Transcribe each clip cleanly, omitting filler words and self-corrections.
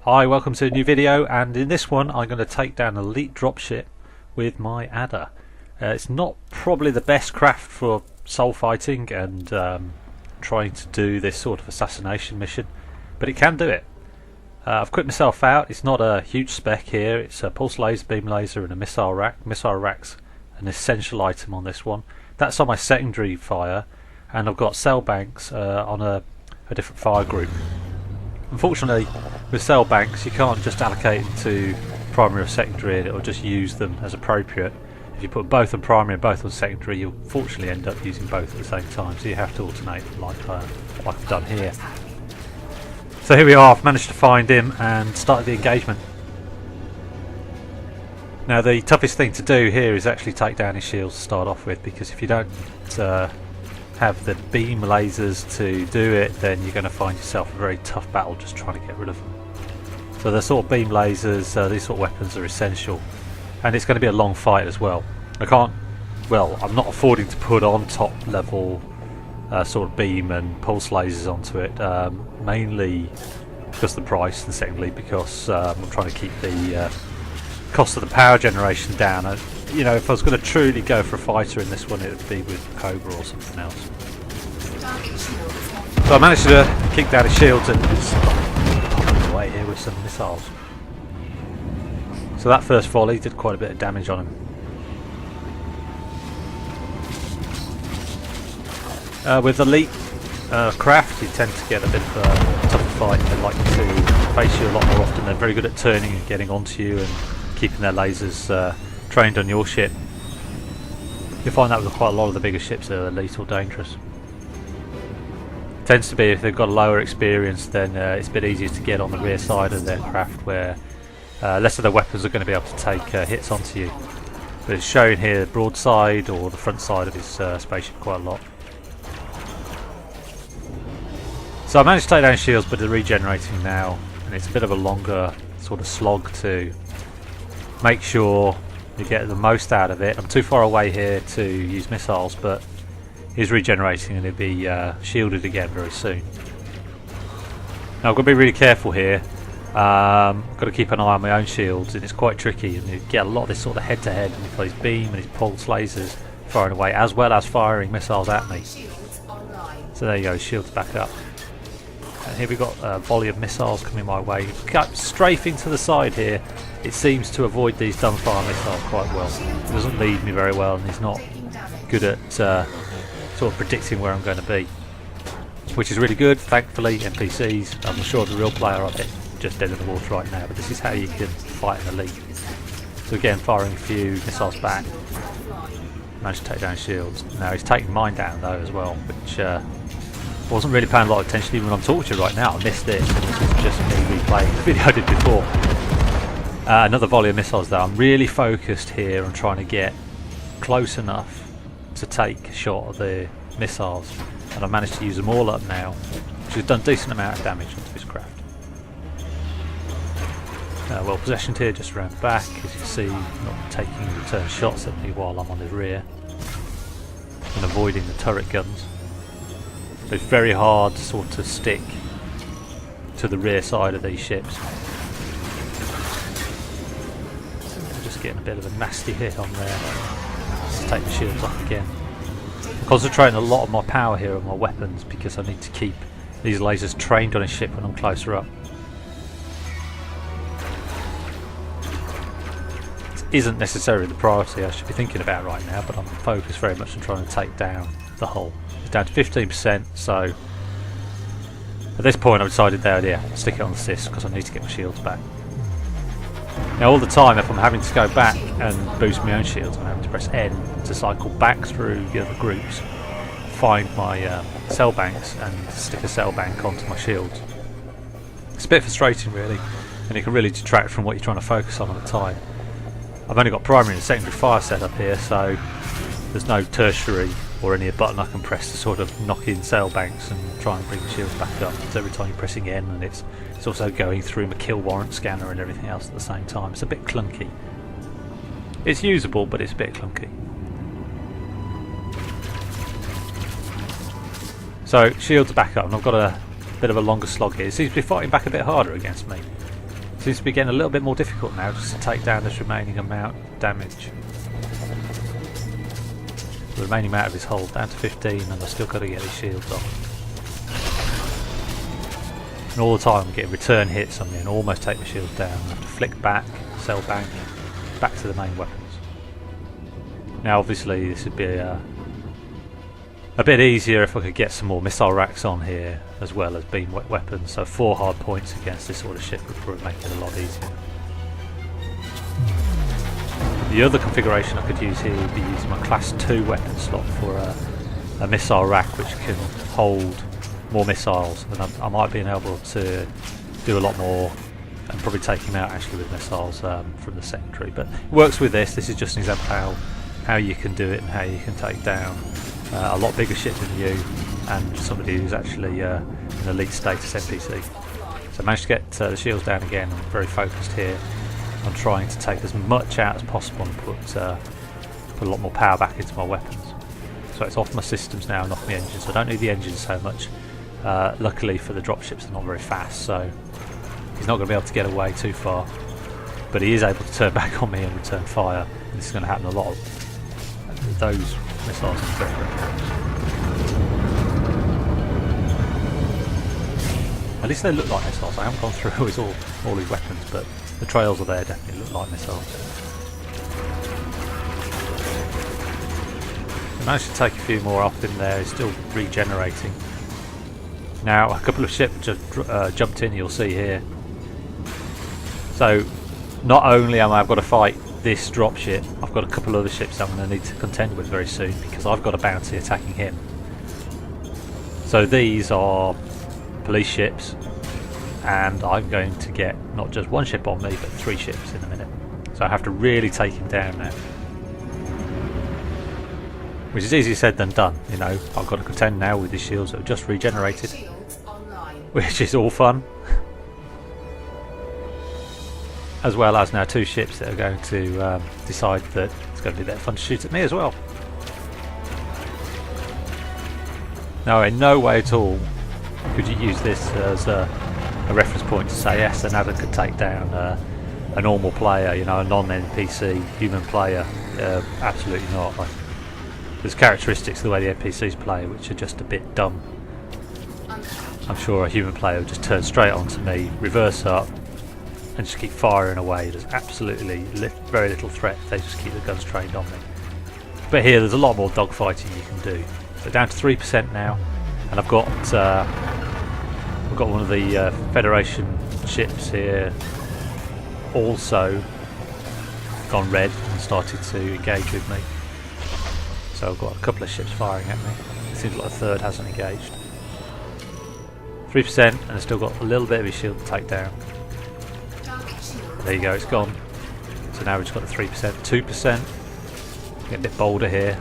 Hi, welcome to a new video, and in this one I'm going to take down an elite dropship with my adder. It's not probably the best craft for soul fighting and trying to do this sort of assassination mission, but it can do it. I've equipped myself out. It's not a huge spec here. It's a pulse laser, beam laser and a missile rack. Missile rack's an essential item on this one. That's on my secondary fire, and I've got cell banks on a different fire group. Unfortunately, with cell banks you can't just allocate them to primary or secondary and it'll just use them as appropriate. If you put both on primary and both on secondary, you'll fortunately end up using both at the same time, so you have to alternate like I've done here. So here we are, I've managed to find him and started the engagement. Now the toughest thing to do here is actually take down his shields to start off with, because if you don't have the beam lasers to do it, then you're going to find yourself a very tough battle just trying to get rid of them. So the sort of beam lasers, these sort of weapons are essential, and it's going to be a long fight as well. I'm not affording to put on top level sort of beam and pulse lasers onto it, mainly because of the price, and secondly because I'm trying to keep the cost of the power generation down. You know, if I was going to truly go for a fighter in this one, it would be with Cobra or something else. So I managed to kick down his shields and pop him away here with some missiles. So that first volley did quite a bit of damage on him. With elite craft, you tend to get a bit of a tougher fight. They like to face you a lot more often. They're very good at turning and getting onto you and keeping their lasers trained on your ship. You'll find that with quite a lot of the bigger ships that are elite or dangerous. It tends to be if they've got a lower experience, then it's a bit easier to get on the rear side of their craft, where less of their weapons are going to be able to take hits onto you. But it's showing here the broadside or the front side of his spaceship quite a lot. So I managed to take down shields, but they're regenerating now, and it's a bit of a longer sort of slog to make sure you get the most out of it. I'm too far away here to use missiles, but he's regenerating and he'll be shielded again very soon. Now I've got to be really careful here. I've got to keep an eye on my own shields, and it's quite tricky, and you get a lot of this sort of head to head, and you've got his beam and his pulse lasers firing away, as well as firing missiles at me. So there you go, shields back up. And here we've got a volley of missiles coming my way. Cut strafing to the side here. It seems to avoid these dumbfire missiles quite well. It doesn't lead me very well, and he's not good at sort of predicting where I'm going to be, which is really good. Thankfully, NPCs, I'm sure the real player of it, just dead in the water right now, but this is how you can fight an elite. So again, firing a few missiles back, managed to take down shields. Now he's taking mine down though as well, which I wasn't really paying a lot of attention even when I'm talking to you right now. I missed this, and this was just me replaying the video I did before. Another volley of missiles though. I'm really focused here on trying to get close enough to take a shot of the missiles, and I've managed to use them all up now, which has done a decent amount of damage onto his craft. Well positioned here, just around back, as you can see, not taking return shots at me while I'm on his rear, and avoiding the turret guns. But it's very hard to sort of stick to the rear side of these ships. Getting a bit of a nasty hit on there. Let's take the shields off again. I'm concentrating a lot of my power here on my weapons, because I need to keep these lasers trained on a ship when I'm closer up. This isn't necessarily the priority I should be thinking about right now, but I'm focused very much on trying to take down the hull. It's down to 15%, so at this point I've decided that, yeah, stick it on the sys, because I need to get my shields back. Now all the time, if I'm having to go back and boost my own shields, I'm having to press N to cycle back through the other groups, find my cell banks and stick a cell bank onto my shields. It's a bit frustrating really, and it can really detract from what you're trying to focus on at the time. I've only got primary and secondary fire set up here, so there's no tertiary or any button I can press to sort of knock in cell banks and try and bring the shields back up. So every time you're pressing N, and it's also going through my kill warrant scanner and everything else at the same time. It's a bit clunky. It's usable, but it's a bit clunky. So shields are back up, and I've got a bit of a longer slog here. He seems to be fighting back a bit harder against me. Seems to be getting a little bit more difficult now just to take down this remaining amount of damage. The remaining amount of his hull down to 15, and I've still got to get his shields off. And all the time I'm getting return hits on me and almost take the shields down. I have to flick back, sell bank, back to the main weapons. Now obviously this would be a bit easier if I could get some more missile racks on here as well as beam weapons, so 4 hard points against this sort of ship would probably make it a lot easier. The other configuration I could use here would be using my class 2 weapon slot for a missile rack which can hold more missiles, and I might be able to do a lot more and probably take him out actually with missiles from the secondary. But it works with this. This is just an example how you can do it and how you can take down a lot bigger ship than you and somebody who's actually an elite status NPC. So I managed to get the shields down again. I'm very focused here on trying to take as much out as possible and put a lot more power back into my weapons. So it's off my systems now and off my engines. I don't need the engines so much. Luckily for the dropships, they're not very fast, so he's not going to be able to get away too far. But he is able to turn back on me and return fire. This is going to happen a lot of those missiles, etc. At least they look like missiles. I haven't gone through all his weapons, but the trails are there, definitely look like missiles. I managed to take a few more off in there. He's still regenerating. Now a couple of ships just jumped in, you'll see here. So not only am I've got to fight this dropship, I've got a couple other ships I'm going to need to contend with very soon because I've got a bounty attacking him. So these are police ships, and I'm going to get not just one ship on me but 3 ships in a minute. So I have to really take him down now. Which is easier said than done, you know. I've got to contend now with these shields that have just regenerated, which is all fun. As well as now 2 ships that are going to decide that it's going to be their fun to shoot at me as well. Now in no way at all could you use this as a reference point to say yes, an adder could take down a normal player, you know, a non-NPC human player. Absolutely not. There's characteristics of the way the NPCs play which are just a bit dumb. I'm sure a human player would just turn straight onto me, reverse up, and just keep firing away. There's absolutely very little threat. They just keep the guns trained on me. But here there's a lot more dogfighting you can do. So down to 3% now, and I've got one of the Federation ships here also gone red and started to engage with me. So I've got a couple of ships firing at me. It seems like a third hasn't engaged. 3%, and I've still got a little bit of his shield to take down. There you go, it's gone. So now we've just got the 3%, 2%. Get a bit bolder here.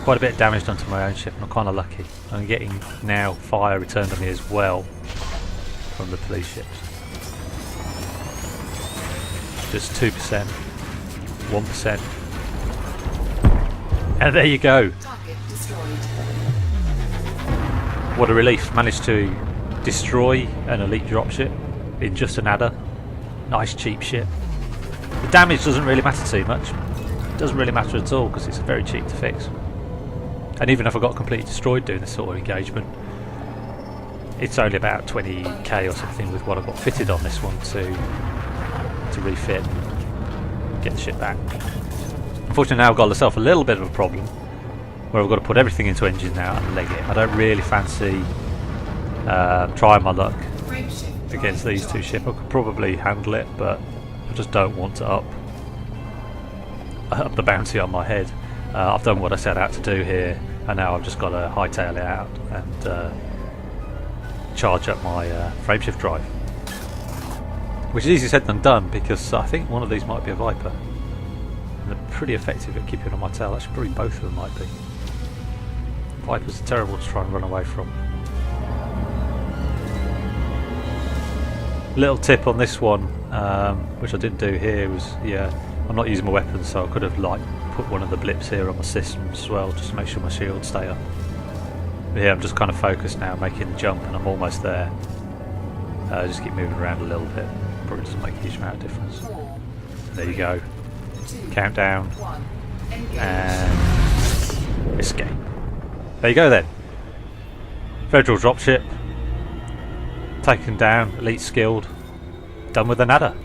Quite a bit of damage done to my own ship, and I'm kind of lucky. I'm getting now fire returned on me as well from the police ships. Just 2%, 1%. And there you go. What a relief. Managed to destroy an elite dropship in just an adder. Nice cheap ship. The damage doesn't really matter too much. It doesn't really matter at all because it's very cheap to fix. And even if I got completely destroyed doing this sort of engagement, it's only about 20k or something with what I've got fitted on this one to refit and get the ship back. Unfortunately now I've got myself a little bit of a problem where I've got to put everything into engine now and leg it. I don't really fancy trying my luck against these 2 ships. I could probably handle it, but I just don't want to up the bounty on my head. I've done what I set out to do here, and now I've just got to hightail it out and charge up my frameshift drive. Which is easier said than done because I think one of these might be a Viper. And they're pretty effective at keeping on my tail. Actually, probably both of them might be. Vipers are terrible to try and run away from. Little tip on this one, which I didn't do here, was I'm not using my weapons, so I could have put one of the blips here on my systems as well, just to make sure my shields stay up. But yeah, I'm just kind of focused now, making the jump, and I'm almost there. Just keep moving around a little bit. probably doesn't make a huge amount of difference. There you go. Countdown. And escape. There you go then. Federal dropship. Taken down, elite skilled. Done with an adder.